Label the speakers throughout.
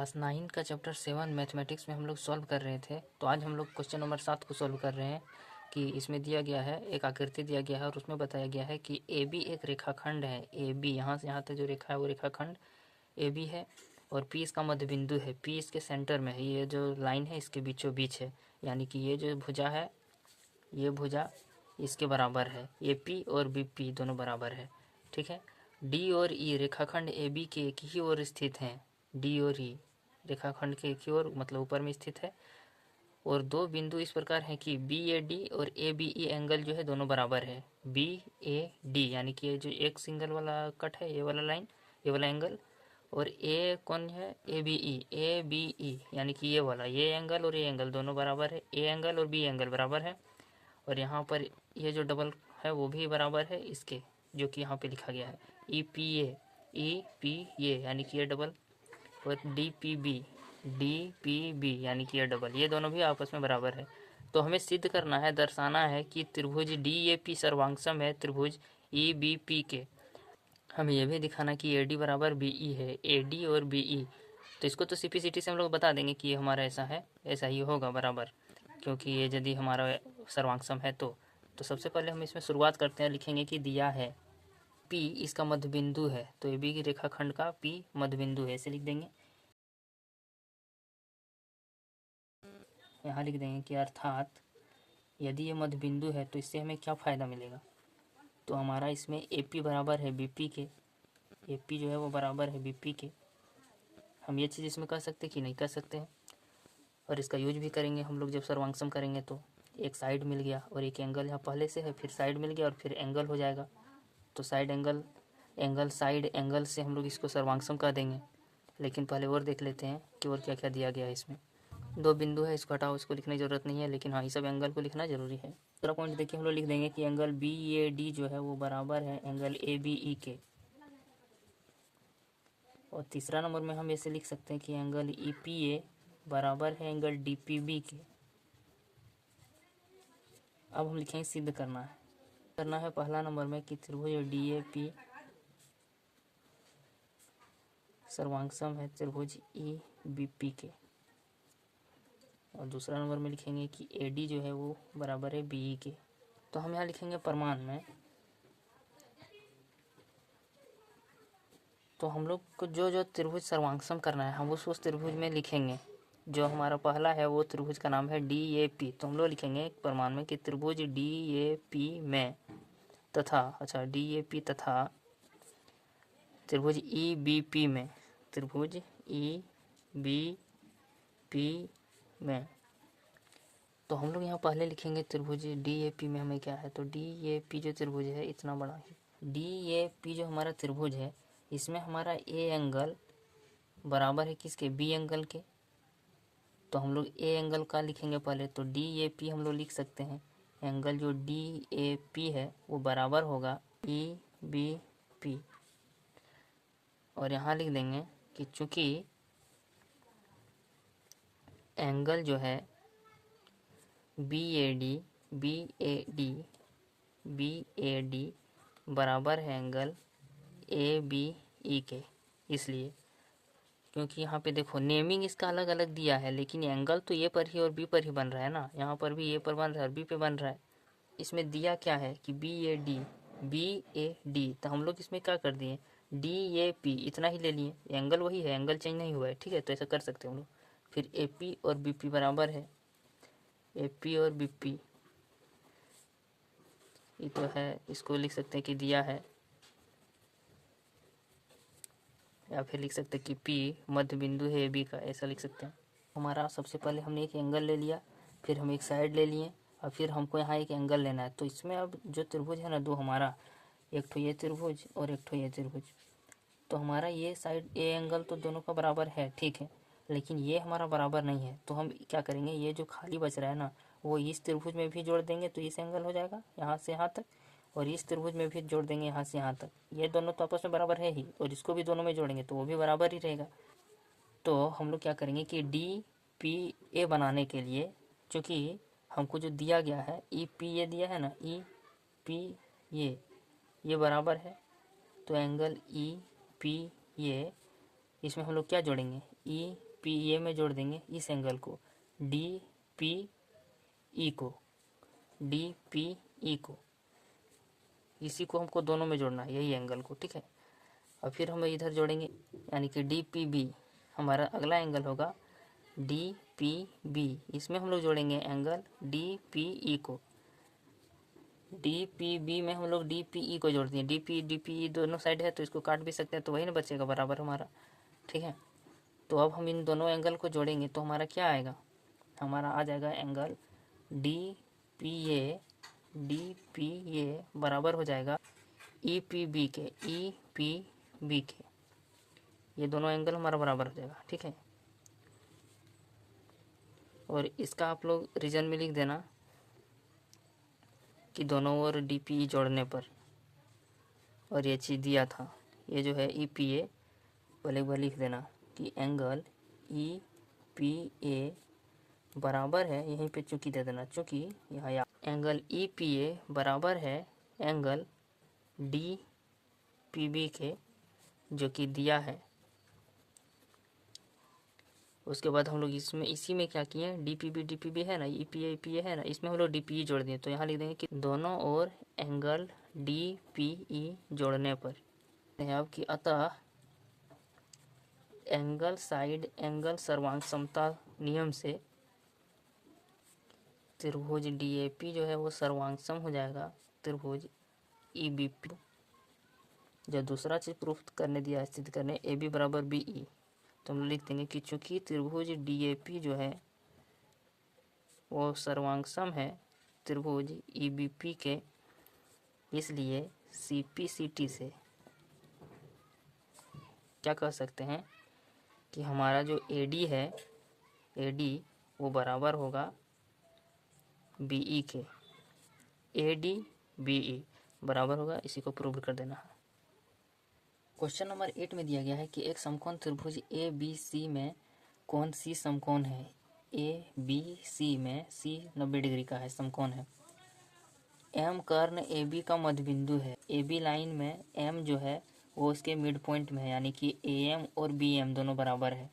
Speaker 1: Class 9 का chapter 7 mathematics में हम लोग सॉल्व कर रहे थे। तो आज हम लोग क्वेश्चन नंबर 7 को सॉल्व कर रहे हैं कि इसमें दिया गया है, एक आकृति दिया गया है और उसमें बताया गया है कि ए बी एक रेखाखंड है। ए बी यहाँ से यहाँ तक जो रेखा है वो रेखाखंड ए बी है और पी इसका मध्य बिंदु है। पी इसके सेंटर में है, ये जो लाइन है इसके बीचों बीच है, यानी कि ये जो भुजा है ये भुजा इसके बराबर है। ए पी और बी पी दोनों बराबर है, ठीक है। डी और ई रेखाखंड ए बी के एक ही ओर स्थित हैं। डी और ई रेखाखंड के एक ही ओर मतलब ऊपर में स्थित है और दो बिंदु इस प्रकार हैं कि बी ए डी और ए बी ई एंगल जो है दोनों बराबर है। बी ए डी यानी कि ये जो एक सिंगल वाला कट है, ये वाला लाइन, ये वाला एंगल, और ए कौन है, ए बी ई यानी कि ये वाला, ये एंगल और ये एंगल दोनों बराबर है। ए एंगल और बी एंगल बराबर है और यहाँ पर ये जो डबल है वो भी बराबर है इसके, जो कि यहाँ पे लिखा गया है ई पी ए यानी कि ये डबल, और डी पी बी यानी कि ये डबल, ये दोनों भी आपस में बराबर है। तो हमें सिद्ध करना है, दर्शाना है कि त्रिभुज डी ए पी सर्वांगसम है त्रिभुज ई बी पी के। हमें यह भी दिखाना कि ए डी बराबर बी ई है, ए डी और बी ई। तो इसको तो CPCT से हम लोग बता देंगे कि ये हमारा ऐसा है, ऐसा ही होगा बराबर, क्योंकि ये यदि हमारा सर्वांगसम है तो सबसे पहले हम इसमें शुरुआत करते हैं, लिखेंगे कि दिया है P इसका मध्य बिंदु है, तो ए बी की रेखाखंड का P मध्य बिंदु है, ऐसे लिख देंगे। यहाँ लिख देंगे कि अर्थात यदि ये मध्य बिंदु है तो इससे हमें क्या फ़ायदा मिलेगा। तो हमारा इसमें AP बराबर है BP के, AP जो है वो बराबर है BP के। हम ये चीज़ इसमें कर सकते कि नहीं कर सकते हैं, और इसका यूज भी करेंगे हम लोग जब सर्वांगसम करेंगे। तो एक साइड मिल गया और एक एंगल यहाँ पहले से है, फिर साइड मिल गया और फिर एंगल हो जाएगा। तो साइड एंगल साइड एंगल से हम लोग इसको सर्वांगसम कर देंगे। लेकिन पहले और देख लेते हैं कि और क्या क्या दिया गया है इसमें। दो बिंदु है, इसको हटाओ, इसको लिखने की ज़रूरत नहीं है, लेकिन हाँ, इस सब एंगल को लिखना ज़रूरी है। दूसरा पॉइंट देखिए, हम लोग लिख देंगे कि एंगल बी ए डी जो है वो बराबर है एंगल ए बी ई के। और तीसरा नंबर में हम ऐसे लिख सकते हैं कि एंगल ई पी ए बराबर है एंगल डी पी बी के। अब हम लिखेंगे सिद्ध करना है पहला नंबर में कि त्रिभुज डी ए पी सर्वांगसम है त्रिभुज ई बी पी के। और दूसरा नंबर में लिखेंगे कि ए डी जो है वो बराबर है बी ई के। तो हम यहाँ लिखेंगे प्रमाण में, तो हम लोग को जो जो त्रिभुज सर्वांगसम करना है हम उस त्रिभुज में लिखेंगे। जो हमारा पहला है वो त्रिभुज का नाम है डी ए पी, तो हम लोग लिखेंगे प्रमाण में कि त्रिभुज डी ए पी में तथा डी ए पी तथा त्रिभुज ई बी पी में, त्रिभुज ई बी पी में। तो हम लोग यहाँ पहले लिखेंगे त्रिभुज डी ए पी में हमें क्या है, तो डी ए पी जो त्रिभुज है इतना बड़ा है, डी ए पी जो हमारा त्रिभुज है इसमें हमारा ए एंगल बराबर है किसके, बी एंगल के। तो हम लोग ए एंगल का लिखेंगे पहले, तो डी ए पी हम लोग लिख सकते हैं एंगल जो डी ए पी है वो बराबर होगा ई बी पी। और यहाँ लिख देंगे कि चूंकि एंगल जो है बी ए डी बराबर है एंगल ए बी ई के, इसलिए क्योंकि यहाँ पे देखो नेमिंग इसका अलग अलग दिया है, लेकिन एंगल तो ए पर ही और बी पर ही बन रहा है ना, यहाँ पर भी ए पर बन रहा है और बी पे बन रहा है। इसमें दिया क्या है कि बी ए डी, तो हम लोग इसमें क्या कर दिए, डी ए पी इतना ही ले लिए, एंगल वही है, एंगल चेंज नहीं हुआ है, ठीक है। तो ऐसा कर सकते हैं हम लोग। फिर ए पी और बी पी बराबर है, ए पी और बी पी ये तो है, इसको लिख सकते हैं कि दिया है, या फिर लिख सकते हैं कि P मध्य बिंदु है AB का, ऐसा लिख सकते हैं। हमारा सबसे पहले हमने एक एंगल ले लिया, फिर हम एक साइड ले लिए और फिर हमको यहाँ एक एंगल लेना है। तो इसमें अब जो त्रिभुज है ना दो हमारा, एक ठो ये त्रिभुज और एक ठो ये त्रिभुज, तो हमारा ये साइड ए एंगल तो दोनों का बराबर है, ठीक है, लेकिन ये हमारा बराबर नहीं है। तो हम क्या करेंगे, ये जो खाली बच रहा है ना वो इस त्रिभुज में भी जोड़ देंगे तो इस एंगल हो जाएगा यहाँ से यहाँ तक, और इस त्रिभुज में भी जोड़ देंगे यहाँ से यहाँ तक। ये दोनों तो आपस में बराबर है ही, और इसको भी दोनों में जोड़ेंगे तो वो भी बराबर ही रहेगा। तो हम लोग क्या करेंगे कि डी पी ए बनाने के लिए, चूँकि हमको जो दिया गया है ई पी ये दिया है ना, ई पी ये बराबर है, तो एंगल ई पी ये इसमें हम लोग क्या जोड़ेंगे, ई DPA में जोड़ देंगे इस एंगल को, DPE को, DPE को, इसी को हमको दोनों में जोड़ना है, यही एंगल को, ठीक है। और फिर हम इधर जोड़ेंगे, यानी कि DPB हमारा अगला एंगल होगा, DPB, इसमें हम लोग जोड़ेंगे एंगल DPE को, DPB में हम लोग DPE को जोड़ दिए, DPE दोनों साइड है तो इसको काट भी सकते हैं, तो वही ना बचेगा बराबर हमारा, ठीक है। तो अब हम इन दोनों एंगल को जोड़ेंगे तो हमारा क्या आएगा, हमारा आ जाएगा एंगल DPA बराबर हो जाएगा EPB के, ये दोनों एंगल हमारा बराबर हो जाएगा, ठीक है। और इसका आप लोग रीजन में लिख देना कि दोनों ओर DPE जोड़ने पर, और ये चीज़ दिया था, ये जो है EPA, पहले एक बार लिख देना कि एंगल EPA बराबर है, यहीं पे चूंकि दे देना, चूंकि यहाँ एंगल EPA बराबर है एंगल DPB के, जो कि दिया है। उसके बाद हम लोग इसमें इसी में क्या किए, DPB है ना, EPA है ना, इसमें हम लोग DPE जोड़ दिए, तो यहाँ लिख देंगे कि दोनों ओर एंगल DPE जोड़ने पर, अब कि अतः एंगल साइड एंगल सर्वांग समता नियम से त्रिभुज DAP जो है वो सर्वांग सम हो जाएगा त्रिभुज EBP। जब दूसरा चीज प्रूफ करने दिया, सिद्ध करने AB बराबर BE, तो हम लोग लिख देंगे कि चूंकि त्रिभुज DAP जो है वो सर्वांग सम है त्रिभुज EBP के, इसलिए CPCT से क्या कह सकते हैं कि हमारा जो AD है, AD वो बराबर होगा BE के, AD BE बराबर होगा, इसी को प्रूव कर देना है। क्वेश्चन नंबर 8 में दिया गया है कि एक समकोण त्रिभुज ABC में कोण C समकोण है, ABC में C 90 डिग्री का है, समकोण है। M कर्ण AB का मध्य बिंदु है, AB लाइन में M जो है वो इसके मिड पॉइंट में है, यानी कि AM और BM दोनों बराबर है।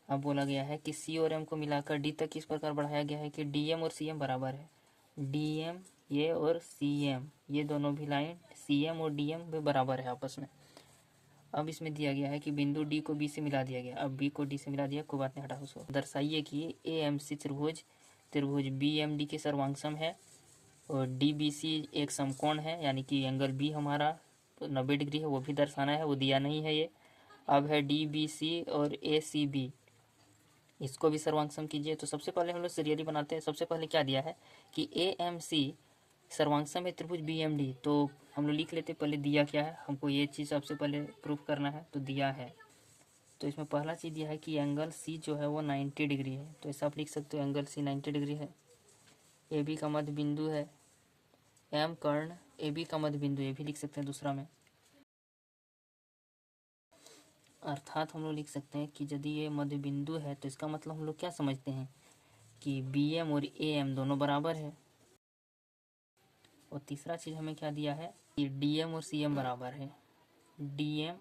Speaker 1: अब बोला गया है कि C और M को मिलाकर D तक इस प्रकार बढ़ाया गया है कि DM और CM बराबर है, DM ये और CM ये दोनों भी लाइन CM और DM भी बराबर है आपस में। अब इसमें दिया गया है कि बिंदु D को B से मिला दिया गया, अब B को D से मिला दिया, कोई बात नहीं, हटा उसको। दर्शाइए कि AMC त्रिभुज BMD के सर्वांग सम है, और DBC एक समकोण है, यानी कि एंगल B हमारा 90 डिग्री है, वो भी दर्शाना है, वो दिया नहीं है ये। अब है DBC और ACB, इसको भी सर्वांग सम कीजिए। तो सबसे पहले हम लोग सीरियली बनाते हैं। सबसे पहले क्या दिया है कि AMC सर्वांग सम है त्रिभुज BMD, तो हम लोग लिख लेते पहले दिया क्या है, हमको ये चीज़ सबसे पहले प्रूफ करना है, तो दिया है। तो इसमें पहला चीज़ दिया है कि एंगल C जो है वो 90 डिग्री है, तो ऐसा आप लिख सकते हो एंगल C 90 डिग्री है। AB का मध्य बिंदु है, M कर्ण AB का मध्य बिंदु, ये भी लिख सकते हैं दूसरा में। अर्थात हम लोग लिख सकते हैं कि यदि ये मध्य बिंदु है तो इसका मतलब हम लोग क्या समझते हैं कि BM और AM दोनों बराबर है। और तीसरा चीज़ हमें क्या दिया है कि DM और CM बराबर है, DM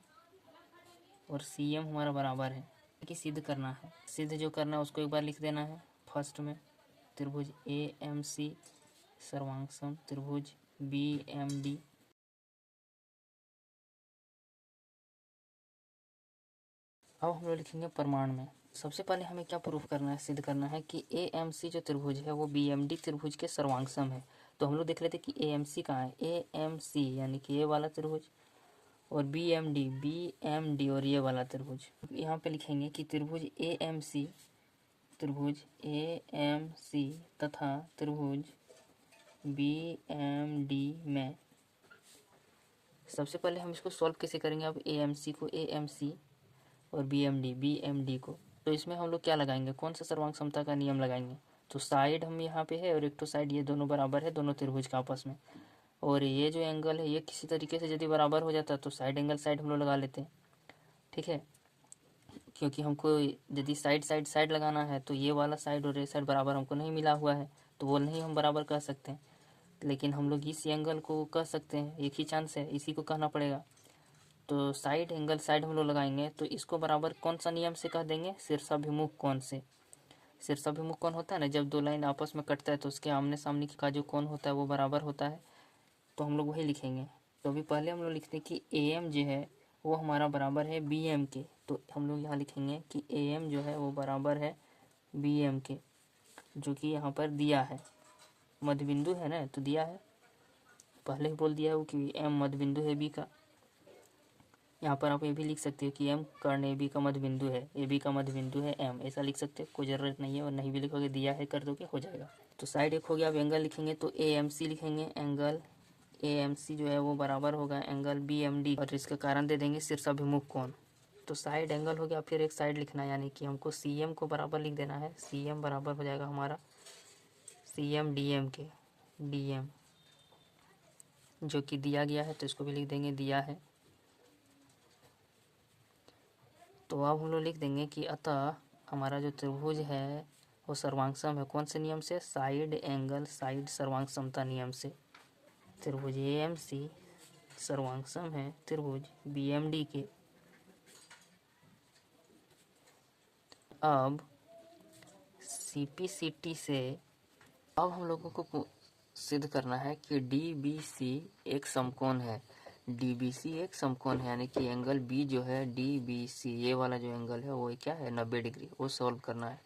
Speaker 1: और CM हमारा बराबर है, कि सिद्ध करना है। सिद्ध जो करना है उसको एक बार लिख देना है फर्स्ट में, त्रिभुज AMC सर्वांग सम त्रिभुज BMD। अब हम लोग लिखेंगे प्रमाण में। सबसे पहले हमें क्या प्रूफ करना है, सिद्ध करना है कि AMC जो त्रिभुज है वो BMD त्रिभुज के सर्वांग सम है। तो हम लोग देख लेते कि AMC कहाँ है, AMC यानी कि ये वाला त्रिभुज, और BMD और ये वाला त्रिभुज। यहाँ पे लिखेंगे कि त्रिभुज AMC तथा त्रिभुज BMD में, सबसे पहले हम इसको सॉल्व कैसे करेंगे। अब AMC को AMC और BMD को, तो इसमें हम लोग क्या लगाएंगे, कौन सा सर्वांग समता का नियम लगाएंगे। तो साइड हम यहाँ पे है और एक तो साइड, ये दोनों बराबर है दोनों त्रिभुज का आपस में, और ये जो एंगल है ये किसी तरीके से यदि बराबर हो जाता तो साइड एंगल साइड हम लोग लगा लेते हैं, ठीक है। क्योंकि हमको यदि साइड लगाना है तो ये वाला साइड और ये साइड बराबर हमको नहीं मिला हुआ है, तो वो नहीं हम बराबर कह सकते हैं, लेकिन हम लोग इस एंगल को कह सकते हैं, एक ही चांस है, इसी को कहना पड़ेगा। तो साइड एंगल साइड हम लोग लगाएंगे तो इसको बराबर कौन सा नियम से कह देंगे, शीर्षाभिमुख कोण से। शीर्षाभिमुख कोण होता है ना, जब दो लाइन आपस में कटता है तो उसके आमने सामने का जो कोण होता है वो बराबर होता है, तो हम लोग वही लिखेंगे। तो अभी पहले हम लोग लिखते हैं कि ए एम जो है वो हमारा बराबर है बी एम के, तो हम लोग यहाँ लिखेंगे कि ए एम जो है वो बराबर है बी एम के, जो कि यहाँ पर दिया है, मध्य बिंदु है ना, तो दिया है, पहले ही बोल दिया है कि एम मध्य बिंदु है बी का। यहाँ पर आप ये भी लिख सकते हो कि एम कर्ण ए बी का मध्य बिंदु है, ए बी का मध्य बिंदु है एम, ऐसा लिख सकते हो, कोई ज़रूरत नहीं है, और नहीं भी लिखोगे दिया है कर दोगे हो जाएगा। तो साइड एक हो गया। अब एंगल लिखेंगे तो ए एम सी लिखेंगे, एंगल ए एम सी जो है वो बराबर होगा एंगल बी एम डी, और इसका कारण दे देंगे शीर्षाभिमुख कोण। तो साइड एंगल हो गया, फिर एक साइड लिखना है, यानी कि हमको सी एम को बराबर लिख देना है, सी एम बराबर हो जाएगा हमारा सी एम डी एम के, डी एम जो कि दिया गया है, तो इसको भी लिख देंगे दिया है। तो अब हम लोग लिख देंगे कि अतः हमारा जो त्रिभुज है वो सर्वांग है, कौन से नियम से, साइड एंगल साइड सर्वांग समता नियम से। त्रिभुज ए एम सी सर्वांग सम है त्रिभुज बी एम डी के। अब CPCT से अब हम लोगों को सिद्ध करना है कि DBC एक समकोण है, DBC एक समकोण है, यानी कि एंगल B जो है DBC ये वाला जो एंगल है वो क्या है 90 डिग्री, वो सॉल्व करना है।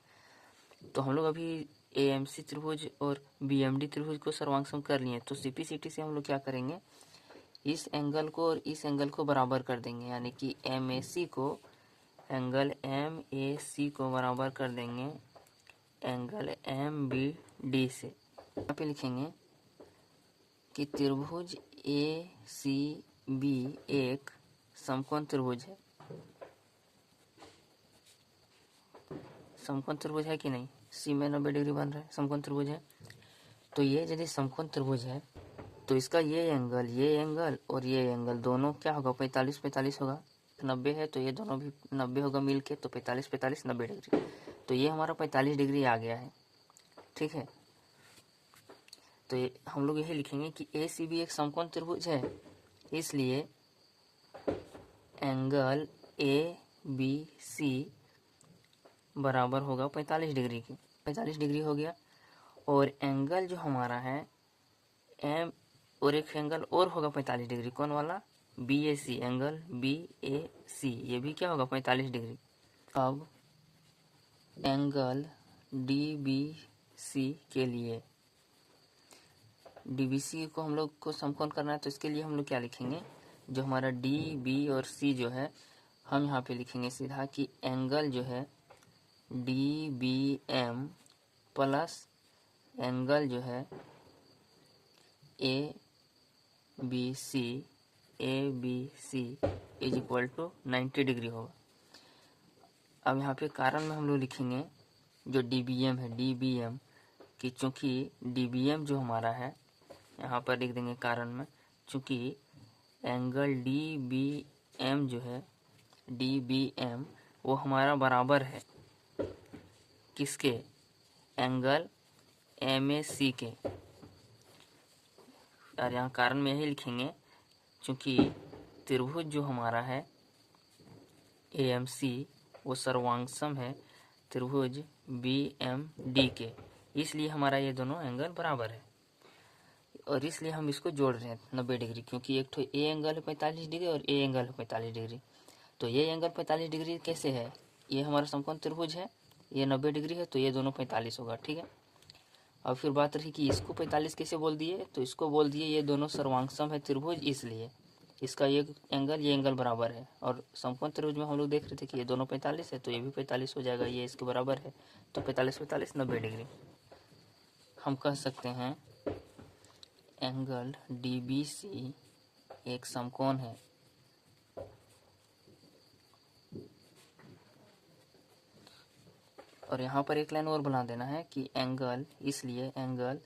Speaker 1: तो हम लोग अभी AMC त्रिभुज और BMD त्रिभुज को सर्वांग सम कर लिए, तो CPCT से हम लोग क्या करेंगे, इस एंगल को और इस एंगल को बराबर कर देंगे, यानी कि MAC को एंगल MAC को बराबर कर देंगे एंगल MBD से। यहाँ पे लिखेंगे कि त्रिभुज ACB एक समकोण त्रिभुज है, समकोण त्रिभुज है कि नहीं, सी में 90 डिग्री बन रहा है, समकोण त्रिभुज है। तो ये यदि समकोण त्रिभुज है तो इसका ये एंगल और ये एंगल दोनों क्या होगा, 45 होगा, 90 है तो ये दोनों भी 90 होगा मिल के, तो 45 90 डिग्री, तो ये हमारा 45 डिग्री आ गया है, ठीक है। तो ये हम लोग यही लिखेंगे कि ACB एक समकोण त्रिभुज है, इसलिए एंगल ABC बराबर होगा 45 डिग्री की, 45 डिग्री हो गया। और एंगल जो हमारा है एम और एक एंगल और होगा 45 डिग्री, कौन वाला, BAC, एंगल BAC ये भी क्या होगा 45 डिग्री। अब एंगल DBC के लिए, DBC को हम लोग को समकोण करना है, तो इसके लिए हम लोग क्या लिखेंगे, जो हमारा DB और C जो है हम यहाँ पे लिखेंगे सीधा कि एंगल जो है DBM प्लस एंगल जो है ABC is equal to 90 degree होगा। अब यहाँ पे कारण में हम लोग लिखेंगे जो DBM है, DBM कि चूँकि DBM जो हमारा है यहाँ पर लिख देंगे कारण में, चूँकि एंगल DBM जो है DBM वो हमारा बराबर है किसके, एंगल MAC के। और यहाँ कारण में यही लिखेंगे क्योंकि त्रिभुज जो हमारा है AMC वो सर्वांगसम है त्रिभुज BMD के, इसलिए हमारा ये दोनों एंगल बराबर है, और इसलिए हम इसको जोड़ रहे हैं 90 डिग्री, क्योंकि एक तो ए एंगल है 45 डिग्री और ए एंगल है 45 डिग्री। तो ये एंगल 45 डिग्री कैसे है, ये हमारा समकोण त्रिभुज है, ये 90 डिग्री है, तो ये दोनों 45 होगा, ठीक है। अब फिर बात रही कि इसको 45 कैसे बोल दिए, तो इसको बोल दिए ये दोनों सर्वांगसम है त्रिभुज, इसलिए इसका ये एंगल बराबर है, और समकोण त्रिभुज में हम लोग देख रहे थे कि ये दोनों 45 है, तो ये भी 45 हो जाएगा, ये इसके बराबर है, तो 45 90 डिग्री। हम कह सकते हैं एंगल DBC एक समकोण है, और यहाँ पर एक लाइन और बना देना है कि एंगल, इसलिए एंगल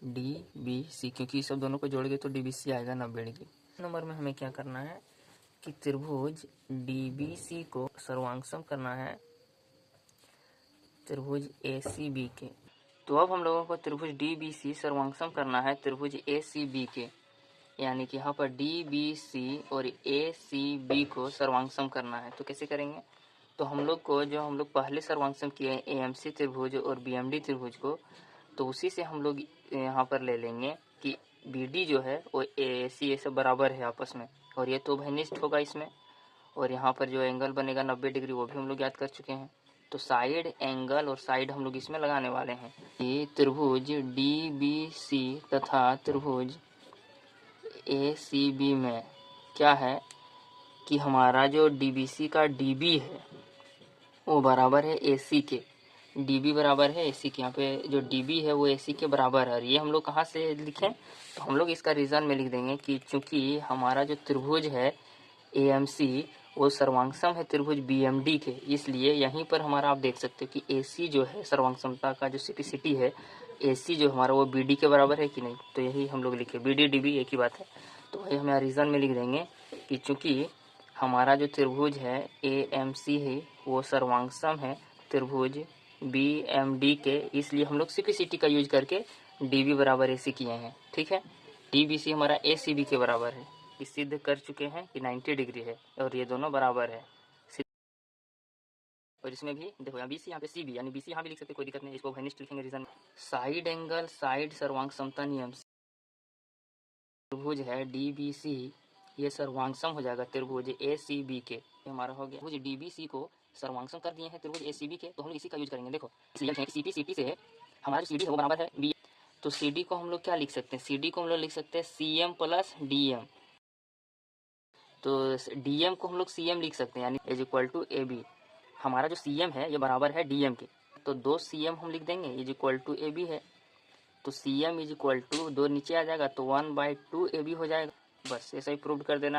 Speaker 1: DBC, क्योंकि ये सब दोनों को जोड़ गए तो DBC आएगा 90 डिग्री। नंबर में हमें क्या करना है कि त्रिभुज DBC को सर्वांगसम करना है त्रिभुज ACB के। तो अब हम लोगों को त्रिभुज DBC सर्वांगसम करना है त्रिभुज ACB के, यानी कि यहाँ पर डी बी सी और ए सी बी को सर्वांग करना है। तो कैसे करेंगे? तो हम लोग को जो हम लोग पहले सर्वांग किए हैं एएमसी त्रिभुज और बीएमडी त्रिभुज को, तो उसी से हम लोग यहाँ पर ले लेंगे कि बीडी जो है वो एसी से बराबर है आपस में, और ये तो घनिष्ठ होगा इसमें। और यहाँ पर जो एंगल बनेगा 90 डिग्री वो भी हम लोग याद कर चुके हैं। तो साइड एंगल और साइड हम लोग इसमें लगाने वाले हैं। ये त्रिभुज डी बी सी तथा त्रिभुज ए सी बी में क्या है कि हमारा जो डी बी सी का डी बी है वो बराबर है ए सी के। डी बी बराबर है ए सी के। यहाँ पे जो डी बी है वो ए सी के बराबर है। ये हम लोग कहाँ से लिखें? तो हम लोग इसका रीज़न में लिख देंगे कि चूँकि हमारा जो त्रिभुज है ए एम सी वो सर्वांगसम है त्रिभुज बी एम डी के, इसलिए यहीं पर हमारा आप देख सकते हो कि ए सी जो है सर्वांगसमता का जो सिटी है, ए सी जो हमारा वो बी डी के बराबर है कि नहीं। तो यही हम लोग लिखे, बी डी डी बी एक ही बात है। तो वही हम यहाँ रीज़न में लिख देंगे कि चूँकि हमारा जो त्रिभुज है ए एम सी है वो सर्वांगसम है त्रिभुज बी एम डी के, इसलिए हम लोग सिटी का यूज करके डी बी बराबर ए सी किए हैं। ठीक है, डी बी सी हमारा ए सी बी के बराबर है। सिद्ध कर चुके हैं कि 90 डिग्री है और ये दोनों बराबर है। और इसमें भी देखो यहाँ BC यहाँ पे CB यानी BC यहाँ भी लिख सकते, कोई दिक्कत नहीं, इसको घनिष्ठ लिखेंगे रीजन। साइड एंगल साइड सर्वांग समता नियम त्रिभुज है DBC, ये सर्वांगसम हो जाएगा त्रिभुज ACB के। हमारा हो गया त्रिभुज DBC को सर्वांगसम कर दिए हैं त्रिभुज ACB के, तो हम लोग इसी का यूज करेंगे। देखो CP से हमारा जो CD है वो बराबर है B, तो CD को हम लोग क्या लिख सकते हैं? CD को हम लोग लिख सकते हैं CM प्लस DM। तो DM को हम लोग CM लिख सकते हैं यानी इज इक्वल टू AB। हमारा जो CM है ये बराबर है DM के, तो 2 CM हम लिख देंगे इज इक्वल टू AB है। तो CM इज इक्वल टू 2 नीचे आ जाएगा तो 1/2 AB हो जाएगा। बस ऐसा ही प्रूव कर देना।